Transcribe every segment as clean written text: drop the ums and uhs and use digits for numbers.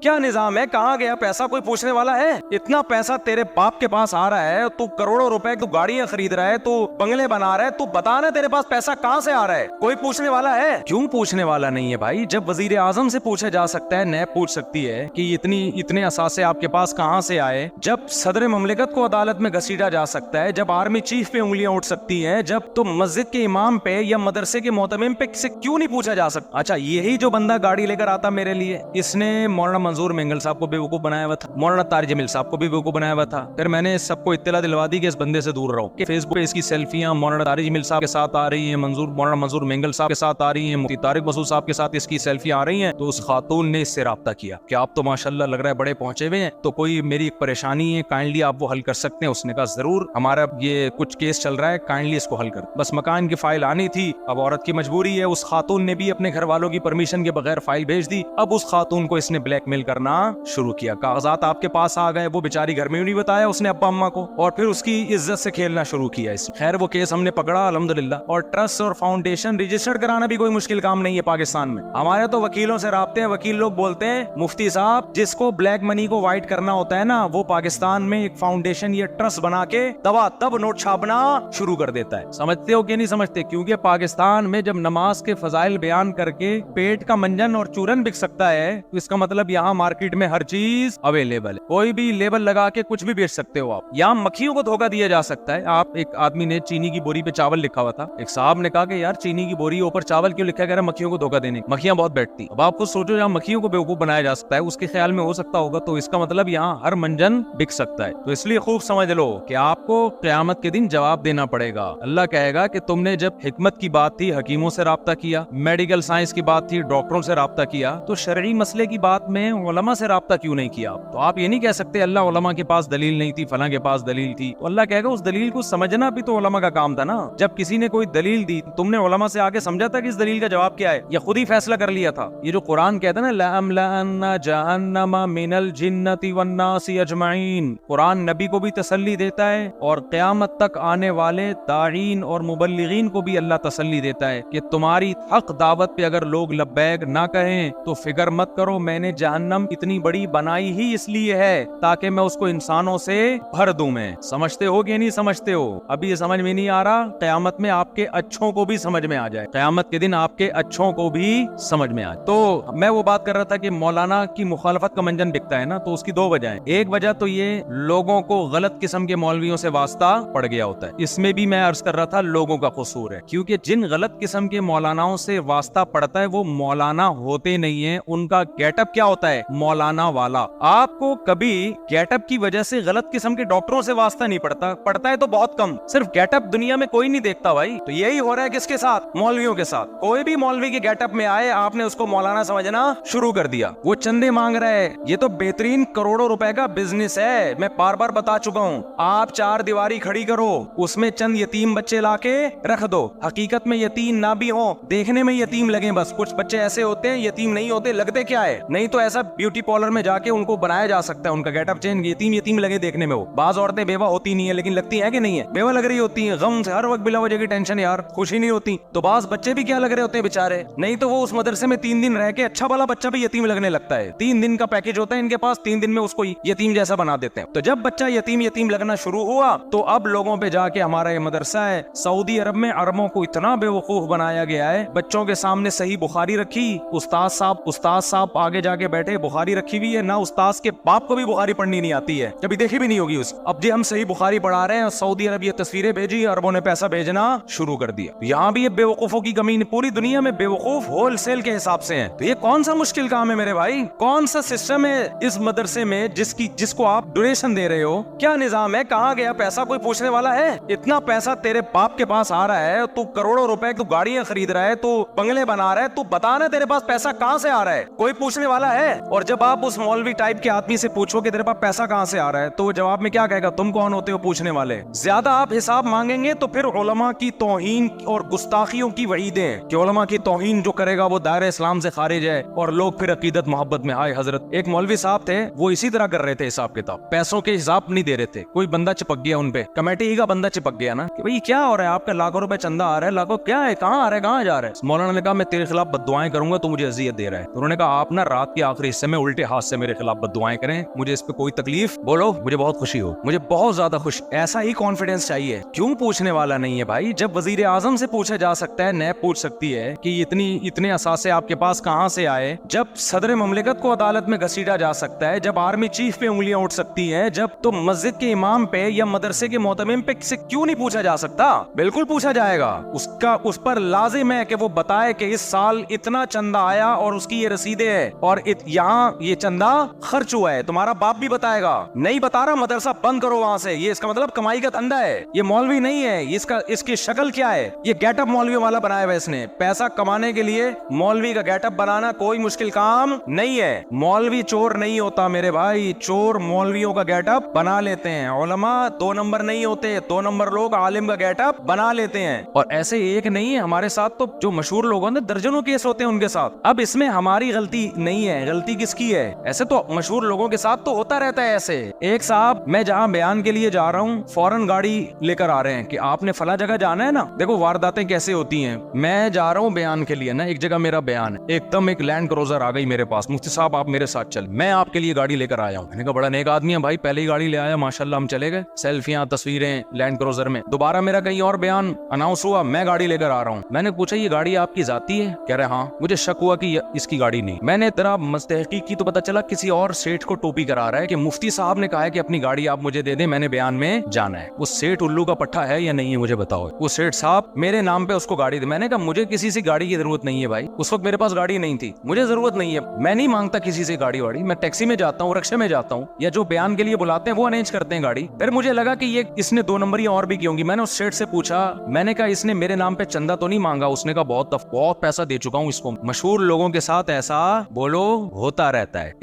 क्या निजाम है, कहाँ गया पैसा, कोई पूछने वाला है? इतना पैसा तेरे बाप के पास आ रहा है, तू करोड़ों रुपए तू गाड़ियां खरीद रहा है, तू बंगले बना रहा है, तू बता ना तेरे पास पैसा कहाँ से आ रहा है? कोई पूछने वाला है? क्यों पूछने वाला नहीं है भाई? जब वजीर आजम से पूछा जा सकता है, नैब पूछ सकती है कि इतने असासे आपके पास कहाँ से आए, जब सदर ममलिकत को अदालत में घसीटा जा सकता है, जब आर्मी चीफ पे उंगलियां उठ सकती हैं, जब तो मस्जिद के इमाम पे या मदरसे के मोहतमिम पे से क्यों नहीं पूछा जा सकता? अच्छा, यही जो बंदा गाड़ी लेकर आता मेरे लिए, इसने मौलाना मंजूर मेंगल साहब को बेवकूफ बनाया हुआ था, मौलाना तारिक जमील साहब को भी बेवकूफ बनाया हुआ था। फिर मैंने सबको इत्तला दिलवा दी कि इस बंदे से दूर रहो, कि फेसबुक पे इसकी सेल्फियां मौलाना तारिक जमील साहब के साथ आ रही है, मौलाना मंजूर मेंगल साहब के साथ आ रही है, मुफ्ती तारिक मसूद साहब के साथ इसकी सेल्फियां आ रही हैं। तो उस खातून ने इससे राब्ता किया कि आप तो माशाल्लाह लग रहा है बड़े पहुंचे हुए हैं, तो कोई मेरी एक परेशानी है, काइंडली आप वो हल कर सकते हैं? उसने कहा जरूर, हमारा ये कुछ केस चल रहा है, काइंडली इसको हल कर। बस मकान की फाइल आनी थी, अब औरत की मजबूरी है, उस खातून ने भी अपने घर वालों की परमिशन के बगैर फाइल भेज दी। अब उस खातून को इसने ब्लैकमेल करना शुरू किया, कागजात आपके पास आ गए, वो बेचारी घर में नहीं बताया उसने अब्बा अम्मा को, और फिर उसकी इज्जत से खेलना शुरू किया इसने। खैर वो केस हमने पकड़ा अल्हम्दुलिल्लाह, और ट्रस्ट और फाउंडेशन रजिस्टर्ड कराना भी कोई मुश्किल काम नहीं है पाकिस्तान में। हमारे तो वकीलों से राब्ते हैं, वकील लोग बोलते हैं मुफ्ती साहब जिसको ब्लैक मनी को व्हाइट करना होता है ना, वो पाकिस्तान में एक फाउंडेशन या ट्रस्ट बना के दवा तब नोट छापना शुरू कर देता है। समझते हो कि नहीं समझते? क्योंकि पाकिस्तान में जब नमाज के फजाइल बयान करके पेट का मंजन और चूरन बिक सकता है, तो इसका मतलब यहाँ मार्केट में हर चीज अवेलेबल है, कोई भी लेबल लगा के कुछ भी बेच सकते हो आप। यहाँ मक्खियों को धोखा दिया जा सकता है। आप एक आदमी ने चीनी की बोरी पे चावल लिखा हुआ था, एक साहब ने कहा कि यार चीनी की बोरी ऊपर चावल क्यों लिखा है? मक्खियों को धोखा देने, मक्खियां बहुत बैठती। अब आप खुद सोचो, जहाँ मक्खियों को बेवकूफ बनाया जा सकता है उसके ख्याल में हो सकता होगा, तो इसका मतलब यहाँ हर मंजन बिक सकता है। तो इसलिए खूब समझ लो कि आपको क़यामत के दिन जवाब देना पड़ेगा। अल्लाह कहेगा कि तुमने जब हिकमत की बात थी हकीमों से राब्ता किया, मेडिकल साइंस की बात थी डॉक्टरों से राब्ता किया, तो शरई मसले की बात में उलमा से राब्ता क्यों नहीं किया? तो आप ये नहीं कह सकते अल्लाह उलमा के पास दलील नहीं थी, फलां के पास दलील थी। तो अल्लाह कहेगा उस दलील को समझना भी तो उलमा का काम था ना। जब किसी ने कोई दलील दी, तुमने उलमा से आके समझा था कि इस दलील का जवाब क्या है, या खुद ही फैसला कर लिया था? ये जो कुरान कहता है ना, लअमलअन्ना जहन्नमा मिनल जिन्नति वन्नासी अजमाइन, कुरान नबी को भी तसल्ली देता है और क़यामत तक आने वाले दाईन और मुबल्लिगीन को भी अल्लाह तसल्ली देता है कि तुम्हारी हक दावत पे अगर लोग लब्बैक ना कहें तो फिक्र मत करो, मैंने जहन्नम इतनी बड़ी बनाई ही इसलिए है ताकि मैं उसको इंसानों से भर दूं। मैं समझते हो कि नहीं समझते हो? अभी ये समझ में नहीं आ रहा, क़यामत में आपके अच्छों को भी समझ में आ जाए, क़यामत के दिन आपके अच्छों को भी समझ में आ जाए। तो मैं वो बात कर रहा था कि मौलाना की मुखालफत का मंजन बिकता है ना, तो उसकी दो वजह है। एक वजह तो ये लोगों को गलत किस्म के मौलवियों से वास्ता पड़ गया होता है, इसमें भी मैं अर्ज कर रहा था लोगों का कसूर है, क्योंकि जिन गलत किस्म के मौलानाओं से वास्ता पड़ता है वो मौलाना होते नहीं है, उनका गेटअप क्या होता है? मौलाना वाला। आपको कभी गेटअप की वजह से गलत किस्म के डॉक्टरों से वास्ता नहीं पड़ता है तो बहुत कम, सिर्फ गेटअप दुनिया में कोई नहीं देखता भाई। तो यही हो रहा है किसके साथ? मौलवियों के साथ। कोई भी मौलवी के गेटअप में आए, आपने उसको मौलाना समझना शुरू कर दिया, वो चंदे मांग रहा है। ये तो बेहतरीन करोड़ों रुपए का बिजनेस है, मैं बार बार बता चुका हूँ। आप चार दीवारी खड़ी करो, उसमें चंद यतीम बच्चे लाके रख दो, हकीकत में यतीम ना भी हो, देखने में यतीम लगे, बस कुछ बच्चे ऐसे होते हैं यतीम नहीं होते, लगते क्या है? नहीं तो ऐसा ब्यूटी पार्लर में जाके उनको बनाया जा सकता है, उनका गेटअप चेंज, यतीम लगे देखने में। हो बाज औरतें बेवा होती नहीं है लेकिन लगती है कि नहीं है? बेवा लग रही होती है, गम से हर वक्त बिला वजह की टेंशन, यार खुशी नहीं होती। तो बाज बच्चे भी क्या लग रहे होते हैं बेचारे, नहीं तो वो उस मदरसे में 3 दिन रह के अच्छा वाला बच्चा भी यतीम लगने लगता है। 3 दिन का पैकेज होता है इनके पास, 3 दिन में उसको यतीम जैसा बना देते हैं। तो जब बच्चा यतीम लगना शुरू हुआ तो अब लोगों पे जाके हमारा ये मदरसा है, सऊदी अरब में अरबों को इतना बेवकूफ बनाया गया है, बच्चों के सामने सही बुखारी रखी, उस्ताद साहब आगे जाके बैठे, बुखारी रखी हुई है ना, उस्ताद के बाप को भी बुखारी पढ़नी नहीं आती है, कभी देखी भी नहीं होगी उस। अब जी हम सही बुखारी पढ़ा रहे हैं, सऊदी अरब ये तस्वीरें भेजी, अरबों ने पैसा भेजना शुरू कर दिया। यहाँ भी ये बेवकूफों की कमी, पूरी दुनिया में बेवकूफ होलसेल के हिसाब से हैं। तो ये कौन सा मुश्किल काम है मेरे भाई? कौन सा सिस्टम है इस मदरसे में जिसको आप डोनेशन दे रहे हो? क्या निजाम है, कहाँ गया पैसा, कोई पूछने वाला है? इतना पैसा तेरे बाप के पास आ रहा है, तू करोड़ों रुपए तू गाड़ियां खरीद रहा है, तू बंगले बना रहा है, तू बता ना तेरे पास पैसा कहाँ से आ रहा है? कोई पूछने वाला है? और जब आप उस मौलवी टाइप के आदमी से पूछो कि तेरे पास पैसा कहाँ से आ रहा है, तो वो जवाब में क्या कहेगा? तुम कौन होते हो पूछने वाले? ज्यादा आप हिसाब मांगेंगे तो फिर उलमा की तौहीन और गुस्ताखियों की वईदें कि उलमा की तौहीन जो करेगा वो दायरे इस्लाम से खारिज है, और लोग फिर अकीदत मोहब्बत में आए। हजरत एक मौलवी साहब थे, वो इसी तरह कर रहे थे हिसाब किताब, पैसों के हिसाब नहीं दे रहे थे। कोई बंदा चिपक गया उनपे, कमेटी ही का बंदा चिपक गया ना कि भाई क्या हो रहा है, आपका लाखों रुपए चंदा आ रहा है, लाखों क्या है, कहाँ आ रहा है, कहाँ जा रहा है? मौलाना ने कहा मैं तेरे खिलाफ बद्दुआएं करूंगा, तू मुझे अजियत दे रहा है। तो उन्होंने कहा आप ना रात के आखिरी भविष्य में उल्टे हाथ से मेरे खिलाफ बद्दुआएं करें, मुझे इस पे कोई तकलीफ, बोलो मुझे बहुत खुशी हो, मुझे बहुत ज्यादा खुश। ऐसा ही कॉन्फिडेंस चाहिए। क्यों पूछने वाला नहीं है भाई? जब वजीर आजम से पूछा जा सकता है, नैब पूछ सकती है कि इतने असासे आपके पास कहां से आए, जब सदर ममलिकत को अदालत में घसीटा जा सकता है, जब आर्मी चीफ पे उंगलियां उठ सकती हैं, जब तो मस्जिद के इमाम पे या मदरसे के मोहतमिम पे से क्यों नहीं पूछा जा सकता? बिल्कुल पूछा जाएगा। उस पर लाजिम है कि वो बताए कि इस साल इतना चंदा आया और उसकी ये रसीदें है और यहाँ ये चंदा खर्च हुआ है। तुम्हारा बाप भी बताएगा। नहीं बता रहा, मदरसा बंद करो वहां से। ये इसका मतलब कमाई का धंधा है, ये मौलवी नहीं है। इसकी शक्ल क्या है? ये गेटअप मौलवी वाला बनाया हुआ इसने। पैसा कमाने के लिए मौलवी का गेटअप बनाना कोई मुश्किल काम नहीं है। मौलवी चोर नहीं होता मेरे भाई, चोर मौलवियों का गेटअप बना लेते हैं। उलमा 2 नंबर नहीं होते, 2 नंबर लोग आलिम का गेटअप बना लेते हैं। और ऐसे एक नहीं है, हमारे साथ तो जो मशहूर लोग होते हैं दर्जनों केस होते हैं उनके साथ। अब इसमें हमारी गलती नहीं है, गलती किसकी है? ऐसे तो मशहूर लोगों के साथ तो होता रहता है। ऐसे एक साहब, मैं जहाँ बयान के लिए जा रहा हूँ, फौरन गाड़ी लेकर आ रहे हैं कि आपने फला जगह जाना है ना। देखो वारदातें कैसे होती हैं। मैं जा रहा हूँ बयान के लिए ना, एक जगह मेरा बयान है, एकदम एक लैंड क्रूजर आ गई मेरे पास। मुफ्ती साहब आप मेरे साथ चल, मैं आपके लिए गाड़ी लेकर आया हूँ। मैंने कहा बड़ा नेक आदमी है भाई, पहले ही गाड़ी ले आया, माशाल्लाह। हम चले गए, सेल्फियां तस्वीरें लैंड क्रूजर में। दोबारा मेरा कहीं और बयान अनाउंस हुआ, मैं गाड़ी लेकर आ रहा हूँ। मैंने पूछा ये गाड़ी आपकी जाती है? कह रहे हाँ। मुझे शक हुआ कि इसकी गाड़ी नहीं। मैंने तेरा मस्तहकीक की तो पता चला किसी और सेठ को टोपी करा रहा है कि मुफ्ती साहब ने कहा है कि अपनी गाड़ी आप मुझे दे दें, मैंने बयान में जाना है। वो सेठ उल्लू का पट्टा है या नहीं है मुझे बताओ। वो सेठ साहब मेरे नाम पे उसको गाड़ी दे। मैंने कहा मुझे किसी से गाड़ी की जरूरत नहीं है भाई, उस वक्त मेरे पास गाड़ी नहीं थी, मुझे जरूरत नहीं है, मैं नहीं मांगता किसी से गाड़ी वाड़ी। मैं टैक्सी में जाता हूँ, रिक्शे में जाता हूँ, या जो बयान के लिए बुलाते हैं वो अरेंज करते हैं गाड़ी। फिर मुझे लगा कि ये इसने 2 नंबरी और भी की होंगी। मैंने उस सेठ से पूछा, मैंने कहा इसने मेरे नाम पे चंदा तो नहीं मांगा? उसने कहा बहुत पैसा दे चुका हूँ इसको। मशहूर लोगों के साथ ऐसा बोलो होता रहता है।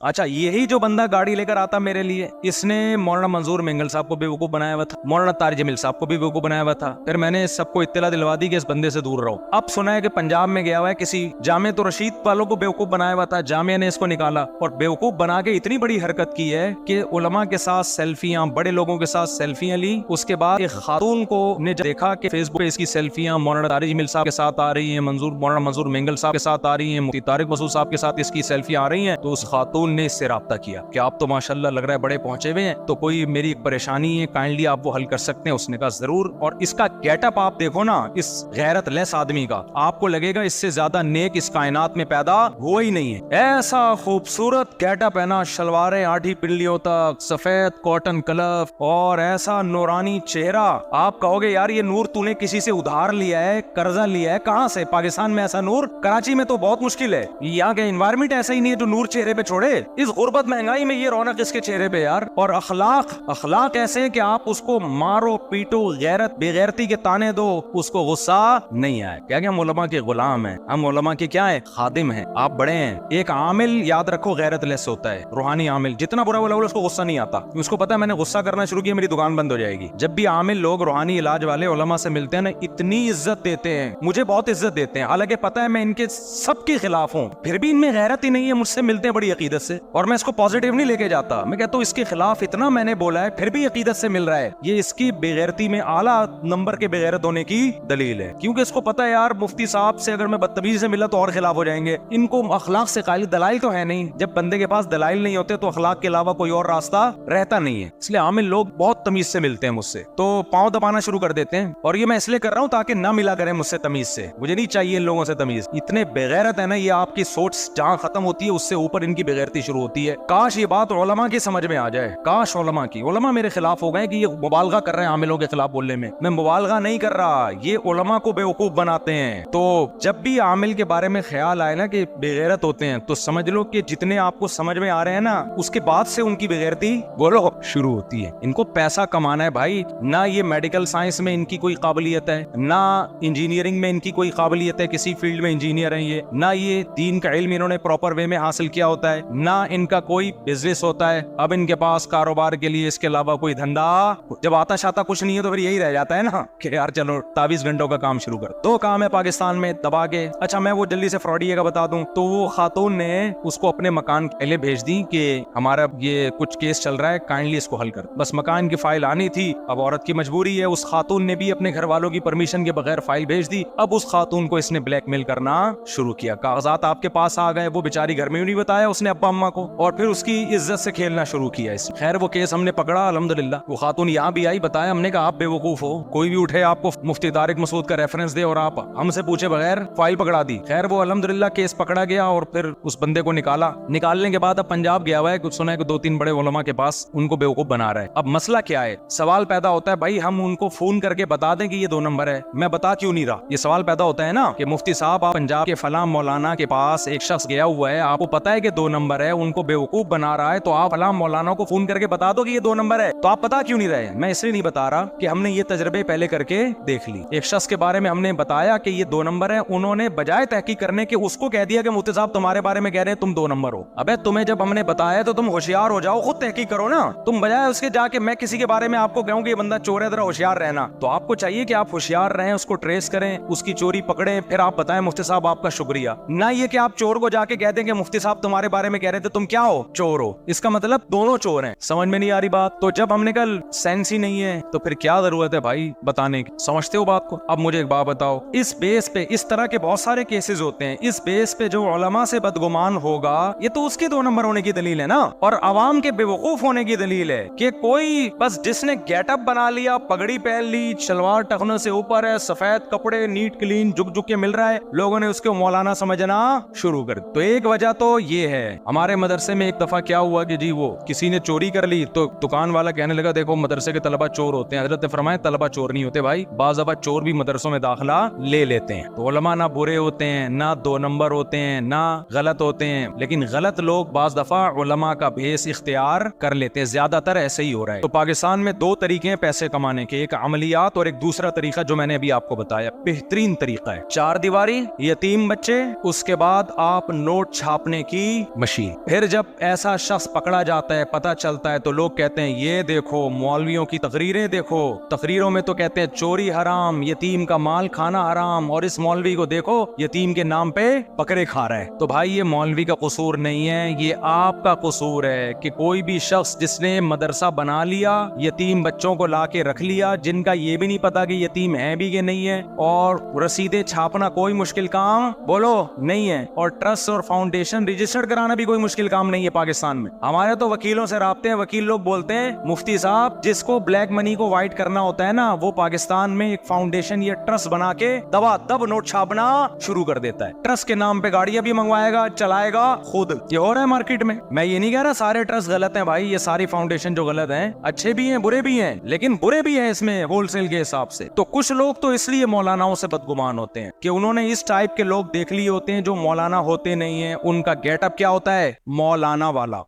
अच्छा यही जो बंदा गाड़ी लेकर आता मेरे लिए, इसने मौलाना मंजूर मेंगल साहब को बेवकूफ बनाया हुआ था, मौलाना तारिक जमील साहब को भी बेवकूफ बनाया हुआ था। फिर मैंने सबको इत्तला दिलवा दी कि इस बंदे से दूर रहो। अब सुना है कि पंजाब में गया हुआ है, किसी जामे तो रशीद वालों को बेवकूफ बनाया हुआ था, जामिया ने इसको निकाला और बेवकूफ बना के इतनी बड़ी हरकत की है कि उलमा के साथ सेल्फियां, बड़े लोगों के साथ सेल्फियां ली। उसके बाद एक खातून को ने देखा कि फेसबुक पे इसकी सेल्फियां मौलाना तारिक जमील साहब के साथ आ रही है, मौलाना मंजूर मेंगल साहब के साथ आ रही है, मुफ्ती तारिक मसूद साहब के साथ इसकी सेल्फियां आ रही हैं। तो उस खातून ने इससे राब्ता किया कि आप तो माशाल्लाह लग रहा है बड़े पहुंचे हुए हैं, तो कोई मेरी एक परेशानी है, काइंडली आप वो हल कर सकते हैं। उसने कहा जरूर। और इसका गेटअप आप देखो ना, इस गैरत लेस आदमी का, आपको लगेगा इससे ज्यादा नेक इस कायनात में पैदा हुआ ही नहीं है। ऐसा खूबसूरत गेटअप है ना, शलवारें आधी पिल्लियों तक, सफेद कॉटन कलफ और ऐसा नूरानी चेहरा। आप कहोगे यार ये नूर तूने किसी से उधार लिया है, कर्जा लिया है, कहां से? पाकिस्तान में ऐसा नूर, कराची में तो बहुत मुश्किल है। यहाँ का एनवायरमेंट ऐसा ही नहीं है जो नूर चेहरे पे छोड़े। इस गुर्बत महंगाई में ये रौनक इसके चेहरे पे यार। और अखलाक ऐसे कि आप उसको मारो पीटो, गैरत बेगैरती के ताने दो, उसको गुस्सा नहीं आए। क्या हम उलमा के गुलाम हैं, हम उलमा के क्या है, खादिम हैं। आप बड़े हैं। एक आमिल याद रखो गैरत लेस होता है, रूहानी आमिल। जितना बुरा बोला उसको गुस्सा नहीं आता, उसको पता है मैंने गुस्सा करना शुरू किया मेरी दुकान बंद हो जाएगी। जब भी आमिल लोग रूहानी इलाज वाले उलमा से मिलते हैं ना, इतनी इज्जत देते हैं, मुझे बहुत इज्जत देते हैं। हालांकि पता है मैं इनके सबके खिलाफ हूँ, फिर भी इनमें गैरत ही नहीं है। मुझसे मिलते हैं बड़ी अकीदत से और मैं इसको पॉजिटिव नहीं लेके जाता। मैं कहता हूँ इसके खिलाफ इतना मैंने बोला है, फिर भी अकीदत से मिल रहा है। ये इसकी बेगैरती में आला नंबर के बेगैरत होने की दलील है, क्योंकि इसको पता है यार मुफ्ती साहब से अगर मैं बदतमीजी से मिला तो और खिलाफ हो जाएंगे। इनको अखलाक से कायल दलाइल तो है नहीं। जब बंदे के पास दलाइल नहीं होते तो अखलाक के अलावा कोई और रास्ता रहता नहीं है। इसलिए आमिल लोग बहुत तमीज से मिलते हैं मुझसे, तो पांव दबाना शुरू कर देते हैं। और ये मैं इसलिए कर रहा हूँ ताकि ना मिला करें मुझसे तमीज से। मुझे नहीं चाहिए इन लोगों से तमीज। इतने बेगैरत है ना, ये आपकी सोच जहाँ खत्म होती है उससे ऊपर इनकी बेगैरती शुरू होती है। काश ये बात उलमा की समझ में आ जाए, काश उलमा की। उलमा मेरे खिलाफ हो गए कि ये मुबालगा कर रहे हैं आमिलों के खिलाफ बोलने में। मैं मुबालगा नहीं कर रहा, ये उलमा को बेवकूफ बनाते हैं। तो जब भी आमिल के बारे में ख्याल आए ना कि बेगैरत होते हैं, तो समझ लो कि जितने आपको समझ में आ रहे हैं ना, उसके बाद से उनकी बेगैरती बोलो शुरू होती है। इनको पैसा कमाना है भाई। ना ये मेडिकल साइंस में इनकी कोई काबिलियत है, ना इंजीनियरिंग में इनकी कोई काबिलियत है, किसी फील्ड में इंजीनियर है ये, ना ये दीन का इल्म इन्होंने प्रॉपर वे में हासिल किया होता है, ना इनका कोई बिजनेस होता है। अब इनके पास कारोबार के लिए इसके अलावा कोई धंधा, जब आता शाता कुछ नहीं है तो फिर यही रह जाता है ना कि यार चलो 24 घंटों का काम शुरू कर। 2 काम है पाकिस्तान में दबा के। अच्छा मैं वो जल्दी से फ्रॉडिये का बता दूं, तो वो खातून ने उसको अपने मकान पहले भेज दी कि हमारा ये कुछ केस चल रहा है, काइंडली इसको हल कर। बस मकान की फाइल आनी थी। अब औरत की मजबूरी है, उस खातून ने भी अपने घर वालों की परमिशन के बगैर फाइल भेज दी। अब उस खातून को इसने ब्लैकमेल करना शुरू किया। कागजात आपके पास आ गए, वो बेचारी बेचारी घर में भी नहीं बताया उसने अब्बा अम्मा को, और फिर उसकी इज्जत से खेलना शुरू किया इस। खैर वो केस हमने पकड़ा अल्हम्दुलिल्लाह। वो खातून यहाँ भी आई, बताया हमने कहा आप बेवकूफ हो, कोई भी उठे आपको मुफ्ती तारिक मसूद का रेफरेंस दे और आप हमसे पूछे बगैर फाइल पकड़ा दी। खैर वो अल्हम्दुलिल्लाह केस पकड़ा गया और फिर उस बंदे को निकाला। निकालने के बाद अब पंजाब गया हुआ है, कुछ सुना है कि 2-3 बड़े उलमा के पास उनको बेवकूफ बना रहा है। अब मसला क्या है, सवाल पैदा होता है भाई हम उनको फोन करके बता दें कि ये 2 नंबर है, मैं बता क्यों नहीं रहा। ये सवाल पैदा होता है ना कि मुफ्ती साहब आप पंजाब के फलां मौलाना के पास एक शख्स गया हुआ है, आपको पता है कि 2 नंबर है, उनको बेवकूफ बना रहा है, तो आप फलां मौलाना को फोन करके बता दो कि ये 2 नंबर है। तो आप बता क्यों नहीं रहे। मैं इसलिए नहीं बता रहा कि हमने ये तजर्बे पहले करके देख ली। एक शख्स के बारे में हमने बताया कि ये 2 नंबर है, उन्होंने बजाय तहकीक करने के उसको कह दिया कि मुफ्ती साहब तुम्हारे बारे में कह रहे हैं तुम 2 नंबर हो। अबे तुम्हें जब हमने बताया तो तुम होशियार हो जाओ, खुद तहकीक करो ना। तुम बजाय उसके जाके मैं किसी के बारे में आपको कहूं कि ये बंदा चोर है, जरा होशियार रहना। तो आपको चाहिए कि आप होशियार रहें, उसको ट्रेस करें, उसकी चोरी पकड़ें, फिर आप बताएं मुफ्ती साहब आपका शुक्रिया। ना ये कि आप चोर को जाके कह दें कि मुफ्ती साहब तुम्हारे बारे में कह रहे थे तुम क्या हो, चोर हो। इसका मतलब दोनों चोर हैं। समझ में नहीं आ रही बात। तो जब हमने कल सेंस ही नहीं है तो फिर क्या जरूरत है भाई बताने की। समझते हो बात को। अब मुझे एक बात बताओ, इस बेस पे इस तरह के बहुत सारे केसेस होते हैं, इस बेस पे जो उलमा से बदगुमान होगा ये तो उसके 2 नंबर होने की दलील है ना, और अवाम के बेवकूफ होने की दलील है कि कोई बस जिसने गेटअप बना लिया, पगड़ी पहन ली, शलवार टखनों से ऊपर है, सफेद कपड़े नीट क्लीन झुक झुक के मिल रहा है, लोगों ने उसको मौलाना समझना शुरू कर दी। तो एक वजह तो ये है। हमारे मदरसे में एक दफा क्या हुआ कि जी वो किसी ने चोरी कर ली, तो दुकान वाला कहने लगा देखो मदरसे के तलबा चोर होते हैं। हजरत ने फरमाया तलबा चोर नहीं होते भाई, बाज़ दफा चोर भी मदरसों में दाखिला ले लेते हैं। तो उलमा ना बुरे होते हैं, ना 2 नंबर होते हैं, ना गलत होते हैं, लेकिन गलत लोग बाज़ दफा उलमा का भेस इख्तियार कर लेते हैं। ज्यादातर ऐसे ही हो रहा है। तो पाकिस्तान में 2 तरीके हैं पैसे कमाने के, एक अमलियात और एक दूसरा तरीका जो मैंने अभी आपको बताया, बेहतरीन तरीका है। 4 दीवारी, यतीम बच्चे, उसके बाद आप नोट छापने की मशीन। फिर जब ऐसा शख्स पकड़ा जाता है, पता चलता है, तो लोग कहते हैं ये देखो मौलवियों की तकरीरें देखो, तकरीरों में तो कहते हैं चोरी हराम, यतीम का माल खाना हराम, और इस मौलवी को देखो यतीम के नाम पे बकरे खा रहा है। तो भाई ये मौलवी का कसूर नहीं है, ये आपका कसूर है कि कोई भी शख्स जिसने मदरसा बना लिया, यतीम बच्चों को लाके रख लिया, जिनका ये भी नहीं पता कि यतीम है भी कि नहीं है, और रसीदें छापना कोई मुश्किल काम बोलो नहीं है, और ट्रस्ट और फाउंडेशन रजिस्टर्ड कराना भी कोई मुश्किल काम नहीं है पाकिस्तान में। हमारे तो वकीलों से राब्ते हैं, वकील लोग बोलते हैं मुफ्ती साहब जिसको ब्लैक मनी को व्हाइट करना होता है ना, वो पाकिस्तान में एक फाउंडेशन या ट्रस्ट बना के दबा दब नोट छापना शुरू कर देता है। ट्रस्ट के नाम पे गाड़ियां भी मंगवाएगा, चलाएगा खुद। ये हो रहा है मार्केट में। मैं ये नहीं कह रहा सारे ट्रस्ट गलत हैं भाई, ये सारी फाउंडेशन जो गलत हैं, अच्छे भी हैं बुरे भी हैं, लेकिन बुरे भी हैं इसमें होलसेल के हिसाब से। तो कुछ लोग तो इसलिए मौलानाओं से बदगुमान होते हैं कि उन्होंने इस टाइप के लोग देख लिए होते हैं जो मौलाना होते नहीं है, उनका गेटअप क्या होता है मौलाना वाला।